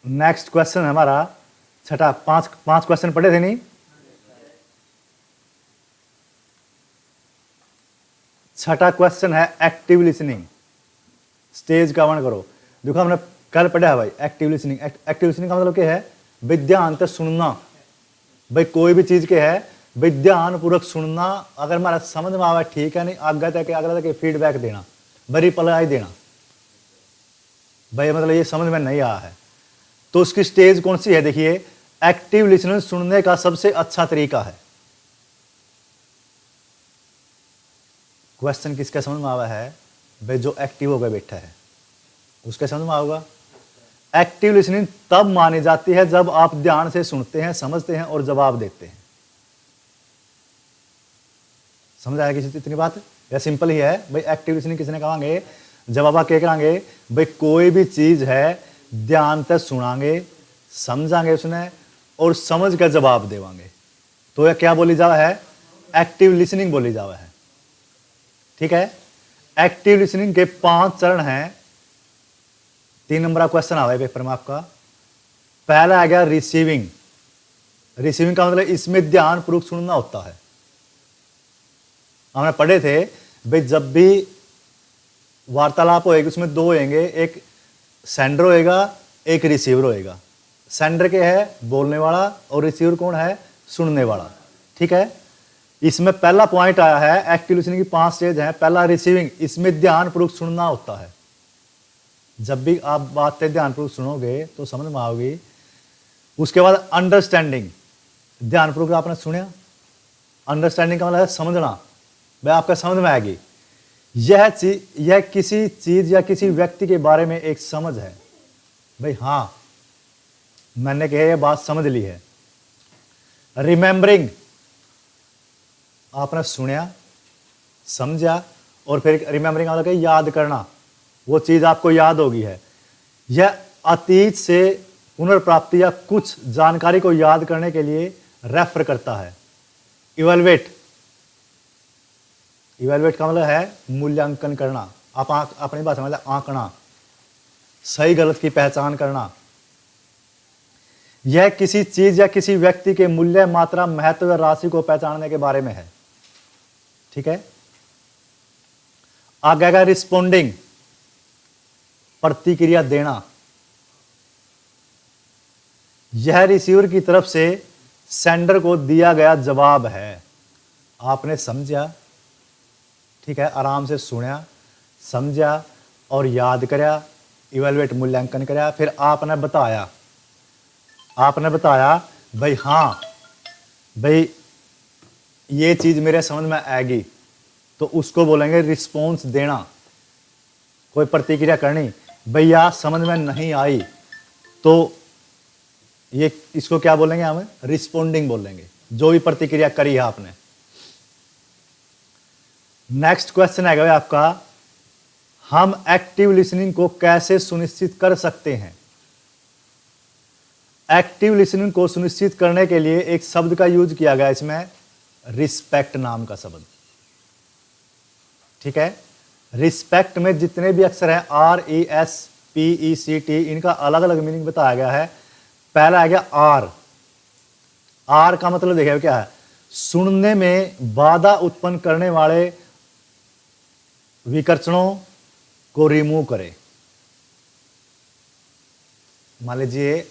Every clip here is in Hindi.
नेक्स्ट क्वेश्चन है हमारा छठा। पांच क्वेश्चन पढ़े थे नहीं? छठा क्वेश्चन है एक्टिव लिसनिंग। स्टेज का वर्णन करो। देखो हमने कल पढ़ा है भाई एक्टिव लिसनिंग। एक्टिव लिसनिंग का मतलब क्या है? भाई ध्यान से सुनना। भाई कोई भी चीज के है भाई ध्यान पूर्वक सुनना। अगर हमारा समझ में आवा ठीक है, नहीं आगे तक फीडबैक देना, बड़ी रिप्लाई देना। भाई मतलब ये समझ में नहीं आया है तो उसकी स्टेज कौन सी है? देखिए, एक्टिव लिसनिंग सुनने का सबसे अच्छा तरीका है। क्वेश्चन किसका समझ में आवा है? भाई जो एक्टिव होकर बैठा है उसके समझ में आऊगा। एक्टिव लिसनिंग तब मानी जाती है जब आप ध्यान से सुनते हैं, समझते हैं और जवाब देते हैं। समझ आया किसी इतनी बात? या सिंपल ही है भाई। एक्टिव लिसनिंग किसने कहेंगे? जब आप क्या करेंगे भाई कोई भी चीज है ध्यान से सुनांगे, समझांगे उसने और समझ कर जवाब देवांगे तो यह क्या बोली जावा है? एक्टिव लिसनिंग बोली जावा है। ठीक है। एक्टिव लिसनिंग के 5 चरण हैं। 3 नंबर का क्वेश्चन आ रहा है पेपर में आपका। पहला आ गया रिसीविंग। रिसीविंग का मतलब इसमें ध्यान पूर्वक सुनना होता है। हमने पढ़े थे भाई जब भी वार्तालाप होएगी उसमें 2 होंगे, एक सेंडर होएगा, एक रिसीवर होएगा। सेंडर के है बोलने वाला और रिसीवर कौन है? सुनने वाला। ठीक है। इसमें पहला पॉइंट आया है एक्टिव लिसनिंग की 5 स्टेज है। पहला रिसीविंग, इसमें ध्यान पूर्वक सुनना होता है। जब भी आप बातें ध्यान पूर्वक सुनोगे तो समझ में आओगी। उसके बाद अंडरस्टैंडिंग, ध्यान पूर्वक आपने सुना। अंडरस्टैंडिंग का मतलब है समझना। भाई आपका समझ में आएगी यह किसी चीज या किसी व्यक्ति के बारे में एक समझ है। भाई हाँ मैंने कहा यह बात समझ ली है। रिमेंबरिंग, आपने सुना, समझा और फिर रिमेंबरिंग मतलब याद करना। वो चीज आपको याद होगी है। यह अतीत से पुनर्प्राप्ति या कुछ जानकारी को याद करने के लिए रेफर करता है। इवेलुएट, इवेलुएट का मतलब है मूल्यांकन करना। आप अपनी भाषा में मतलब आंकना, सही गलत की पहचान करना। यह किसी चीज या किसी व्यक्ति के मूल्य, मात्रा, महत्व या राशि को पहचानने के बारे में है। ठीक है। आगे आएगा रिस्पोंडिंग, प्रतिक्रिया देना। यह रिसीवर की तरफ से सेंडर को दिया गया जवाब है। आपने समझा, ठीक है, आराम से सुना, समझा और याद करया, इवेलुएट मूल्यांकन करया, फिर आपने बताया भाई हाँ भाई ये चीज मेरे समझ में आएगी तो उसको बोलेंगे रिस्पॉन्स देना, कोई प्रतिक्रिया करनी। भैया समझ में नहीं आई तो ये इसको क्या बोलेंगे? हम रिस्पोंडिंग बोलेंगे, जो भी प्रतिक्रिया करी है आपने। नेक्स्ट क्वेश्चन आएगा आपका, हम एक्टिव लिसनिंग को कैसे सुनिश्चित कर सकते हैं? एक्टिव लिसनिंग को सुनिश्चित करने के लिए एक शब्द का यूज किया गया इसमें, रिस्पेक्ट नाम का शब्द। ठीक है। रिस्पेक्ट में जितने भी अक्षर हैं RESPECT, इनका अलग अलग मीनिंग बताया गया है। पहला आ गया आर। आर का मतलब देखिए क्या है? सुनने में बाधा उत्पन्न करने वाले विकर्षणों को रिमूव करे। मान लीजिए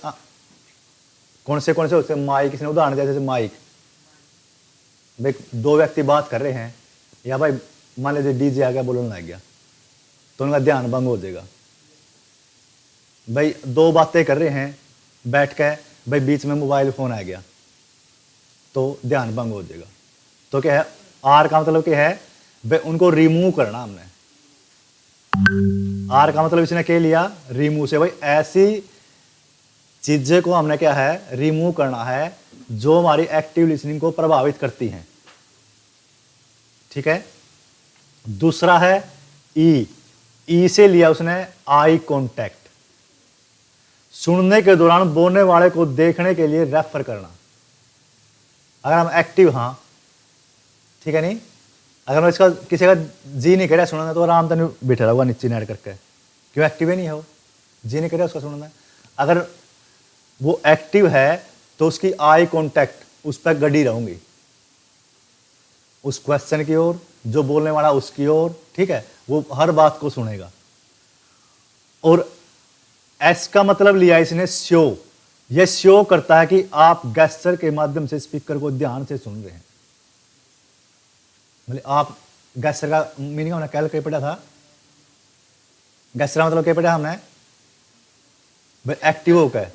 कौन से होते हैं? माइक, इसने उदाहरण दिया जैसे माइक। भाई 2 व्यक्ति बात कर रहे हैं या भाई मान लीजिए डीजे आ गया, बोलने लग गया तो उनका ध्यान भंग हो जाएगा। भाई 2 बातें कर रहे हैं बैठ के, भाई बीच में मोबाइल फोन आ गया तो ध्यान भंग हो जाएगा। तो क्या है? आर का मतलब क्या है? भाई उनको रिमूव करना हमने। आर का मतलब इसने क्या लिया? रिमूव से। भाई ऐसी चीजें को हमने क्या है? रिमूव करना है जो हमारी एक्टिव लिसनिंग को प्रभावित करती हैं। ठीक है। दूसरा है ई से लिया उसने आई कॉन्टैक्ट, सुनने के दौरान बोलने वाले को देखने के लिए रेफर करना। अगर हम एक्टिव, हाँ ठीक है, नहीं अगर मैं इसका किसी का जी नहीं करे सुनना तो आराम से नहीं बैठा रहेगा नीचे नेट करके, क्यों? एक्टिव ही नहीं है वो, जी नहीं करे उसका सुनना। अगर वो एक्टिव है तो उसकी आई कांटेक्ट उस पर गड़ी रहूंगी, उस क्वेश्चन की ओर, जो बोलने वाला उसकी ओर, ठीक है, वो हर बात को सुनेगा। और एस का मतलब लिया इसने शो, यह शो करता है कि आप गेस्चर के माध्यम से स्पीकर को ध्यान से सुन रहे हैं। मतलब आप गेस्चर का मीनिंग हमने कल क्या पढ़ा था, गेस्चर का मतलब क्या पढ़ा हमने भाई, एक्टिव होकर,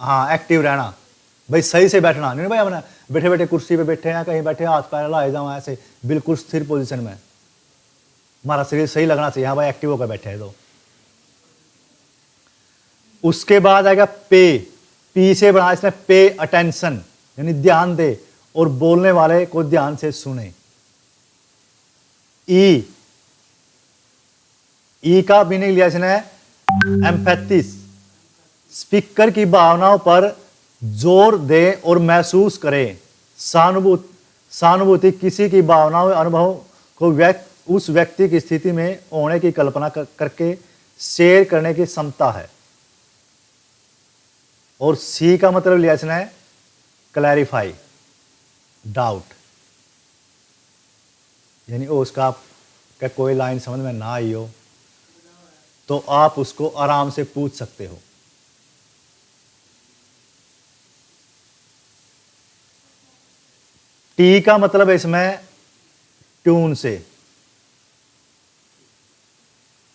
हाँ एक्टिव रहना भाई, सही से बैठना नहीं भाई, अपना बैठे बैठे कुर्सी पे बैठे हैं, कहीं बैठे हाथ पैर लाए जाओ ऐसे, बिल्कुल स्थिर पोजीशन में, हमारा शरीर सही लगना चाहिए, हाँ भाई एक्टिव होकर बैठे हैं। तो उसके बाद आएगा पे, पी से बना इसने पे अटेंशन, यानी ध्यान दे और बोलने वाले को ध्यान से सुने। ई का मीनिंग लिया इसने एम्पैथिस, स्पीकर की भावनाओं पर जोर दे और महसूस करें। सहानुभूति किसी की भावनाओं अनुभव को उस व्यक्ति की स्थिति में होने की कल्पना करके शेयर करने की क्षमता है। और सी का मतलब लिया इसने क्लैरिफाई, डाउट, यानी उसका क्या कोई लाइन समझ में ना आई हो तो आप उसको आराम से पूछ सकते हो। टी का मतलब है इसमें ट्यून से,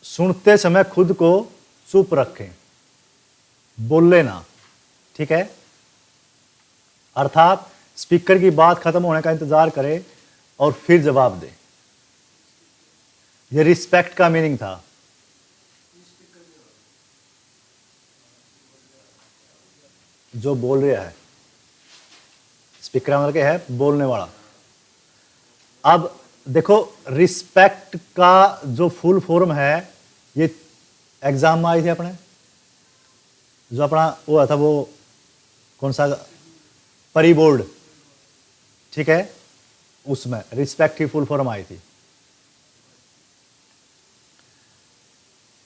सुनते समय खुद को चुप रखें, बोले ना, ठीक है, अर्थात स्पीकर की बात खत्म होने का इंतजार करें और फिर जवाब दे। यह रिस्पेक्ट का मीनिंग था। जो बोल रहा है, स्पीकर मतलब क्या है, बोलने वाला। अब देखो रिस्पेक्ट का जो फुल फॉर्म है, ये एग्जाम में आई थी अपने, जो अपना वो था, वो कौन सा परी बोर्ड, ठीक है, उसमें रिस्पेक्ट की फुल फॉर्म आई थी।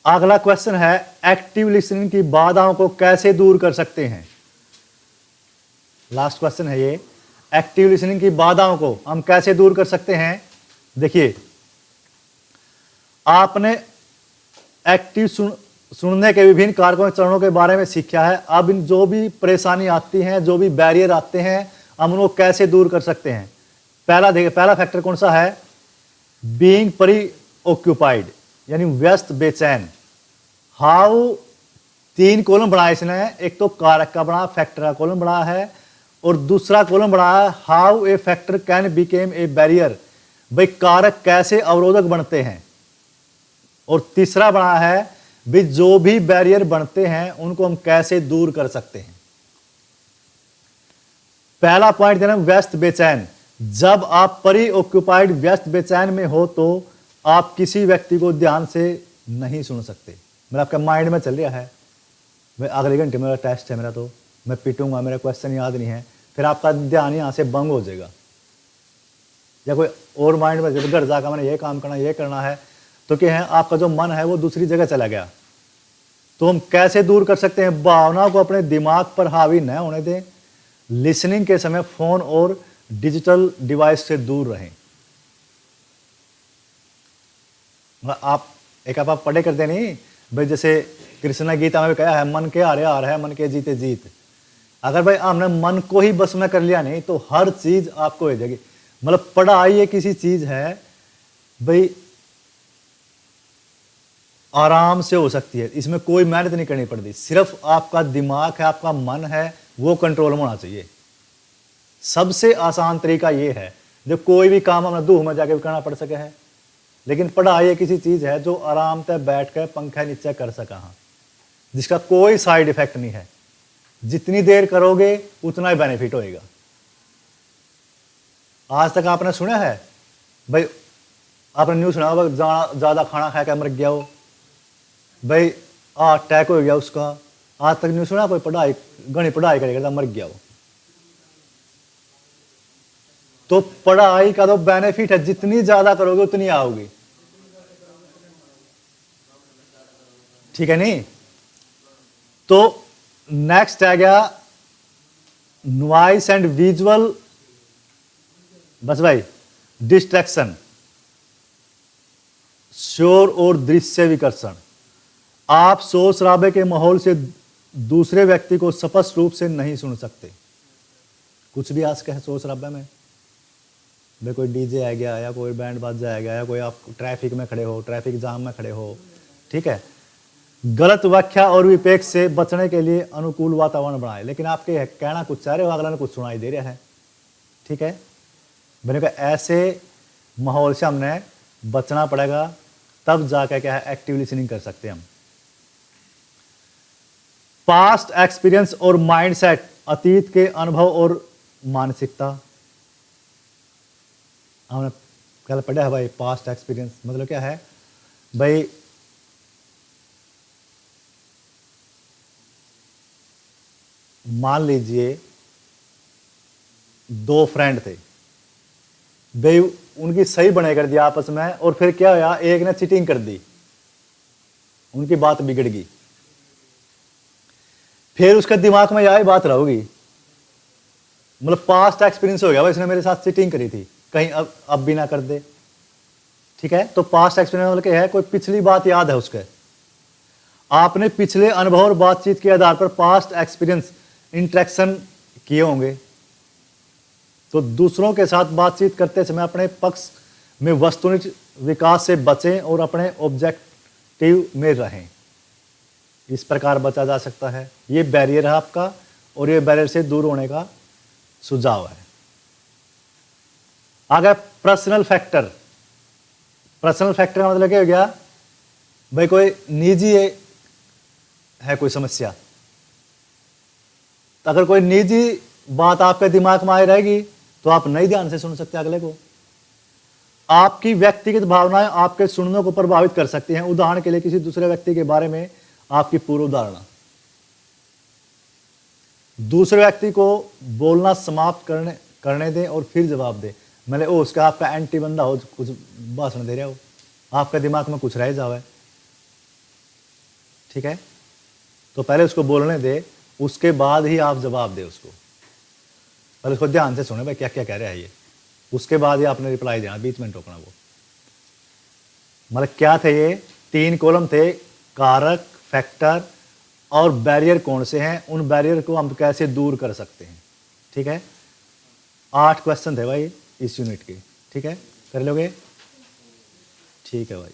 अगला क्वेश्चन है एक्टिव लिसनिंग की बाधाओं को कैसे दूर कर सकते हैं। लास्ट क्वेश्चन है ये, एक्टिव लिसनिंग की बाधाओं को हम कैसे दूर कर सकते हैं। देखिए आपने एक्टिव सुनने के विभिन्न कारकों चरणों के बारे में सीखा है। अब इन जो भी परेशानी आती है, जो भी बैरियर आते हैं, हम उनको कैसे दूर कर सकते हैं। पहला फैक्टर कौन सा है, बीइंग प्री ऑक्यूपाइड, यानी व्यस्त बेचैन। हाउ 3 कॉलम बनाया इसने, एक तो कारक का बना, फैक्टर का कॉलम बना है, और दूसरा कॉलम बनाया how a factor can became a barrier, भाई कारक कैसे अवरोधक बनते हैं। और तीसरा बना है भाई जो भी बैरियर बनते हैं उनको हम कैसे दूर कर सकते हैं। पहला पॉइंट देना व्यस्त बेचैन, जब आप प्री ऑक्यूपाइड व्यस्त बेचैन में हो तो आप किसी व्यक्ति को ध्यान से नहीं सुन सकते। मेरा आपका माइंड में चल रहा है भाई अगले घंटे मेरा टेस्ट है, मेरा तो मैं पिटूंगा, मेरा क्वेश्चन याद नहीं है, फिर आपका ध्यान यहाँ से भंग हो जाएगा। या कोई और माइंड में जब घर जाकर मैंने ये काम करना, ये करना है, तो क्या है आपका जो मन है वो दूसरी जगह चला गया। तो हम कैसे दूर कर सकते हैं, भावनाओं को अपने दिमाग पर हावी न होने दें, लिसनिंग के समय फोन और डिजिटल डिवाइस से दूर रहें। आप पढ़े करते नहीं भाई, जैसे कृष्ण गीता में भी कहा है मन के हारे हार है, मन के जीते जीत। अगर भाई हमने मन को ही बस में कर लिया नहीं तो हर चीज आपको हो जाएगी। मतलब पढ़ाई एक किसी चीज है भाई आराम से हो सकती है, इसमें कोई मेहनत नहीं करनी पड़ती, सिर्फ आपका दिमाग है, आपका मन है, वो कंट्रोल में होना चाहिए। सबसे आसान तरीका ये है, जो कोई भी काम हमें दूह में जाके करना पड़ सके है, लेकिन पढ़ाई एक किसी चीज है जो आराम से बैठ कर पंखा नीचे कर सका, हाँ, जिसका कोई साइड इफेक्ट नहीं है। जितनी देर करोगे उतना ही बेनिफिट होएगा। आज तक आपने सुना है भाई, आपने न्यूज सुना होगा ज्यादा खाना खा के मर गया हो भाई, अटैक हो गया उसका। आज तक न्यूज सुना कोई पढ़ाई घनी पढ़ाई करेगा मर गया हो। तो पढ़ाई का तो बेनिफिट है, जितनी ज्यादा करोगे उतनी आओगी, ठीक है नहीं। तो नेक्स्ट आ गया नॉइस एंड विजुअल, बस भाई, डिस्ट्रैक्शन, शोर और दृश्य विकर्षण। आप शोर शराबे के माहौल से दूसरे व्यक्ति को स्पष्ट रूप से नहीं सुन सकते। कुछ भी आज का है शोर शराबे में, भाई कोई डीजे आ गया या कोई बैंड बाजा आ गया या कोई आप ट्रैफिक में खड़े हो, ट्रैफिक जाम में खड़े हो, ठीक है। गलत व्याख्या और विपेक्ष से बचने के लिए अनुकूल वातावरण बनाए। लेकिन आपके कहना कुछ चाह रहे हो, अगला ने कुछ सुनाई दे रहा है, ठीक है। मैंने कहा ऐसे माहौल से हमने बचना पड़ेगा, तब जाकर क्या है एक्टिव लिसनिंग कर सकते हैं हम। पास्ट एक्सपीरियंस और माइंडसेट, अतीत के अनुभव और मानसिकता। हमने कल पढ़ा है भाई, पास्ट एक्सपीरियंस मतलब क्या है भाई, मान लीजिए दो फ्रेंड थे भाई, उनकी सही बनाई कर दिया आपस में, और फिर क्या हुआ, एक ने चीटिंग कर दी, उनकी बात बिगड़ गई। फिर उसके दिमाग में यही बात रहोगी, मतलब पास्ट एक्सपीरियंस हो गया भाई, इसने मेरे साथ चीटिंग करी थी, कहीं अब भी ना कर दे, ठीक है। तो पास्ट एक्सपीरियंस मतलब क्या है, कोई पिछली बात याद है उसके, आपने पिछले अनुभव और बातचीत के आधार पर पास्ट एक्सपीरियंस इंटरेक्शन किए होंगे। तो दूसरों के साथ बातचीत करते समय अपने पक्ष में वस्तुनिष्ठ विकास से बचें और अपने ऑब्जेक्टिव में रहें। इस प्रकार बचा जा सकता है। ये बैरियर है आपका, और ये बैरियर से दूर होने का सुझाव है। आगे पर्सनल फैक्टर। पर्सनल फैक्टर का मतलब क्या हो गया भाई, कोई निजी है कोई समस्या, तो अगर कोई निजी बात आपके दिमाग में आई रहेगी तो आप नहीं ध्यान से सुन सकते अगले को। आपकी व्यक्तिगत भावनाएं आपके सुनने को प्रभावित कर सकती हैं। उदाहरण के लिए किसी दूसरे व्यक्ति के बारे में आपकी पूर्व धारणा। दूसरे व्यक्ति को बोलना समाप्त करने दें और फिर जवाब दें। मैंने ओ उसका आपका एंटी बंदा हो, कुछ भाषण दे रहा हो, आपके दिमाग में कुछ रह जावे, ठीक है। तो पहले उसको बोलने दे, उसके बाद ही आप जवाब दे उसको। पहले उसको ध्यान से सुने भाई क्या क्या कह रहा है ये, उसके बाद ही आपने रिप्लाई देना, बीच में टोकना। वो मतलब क्या थे ये 3 कॉलम थे, कारक, फैक्टर और बैरियर कौन से हैं, उन बैरियर को हम कैसे दूर कर सकते हैं, ठीक है। 8 क्वेश्चन थे भाई इस यूनिट के, ठीक है। कर लोगे, ठीक है भाई।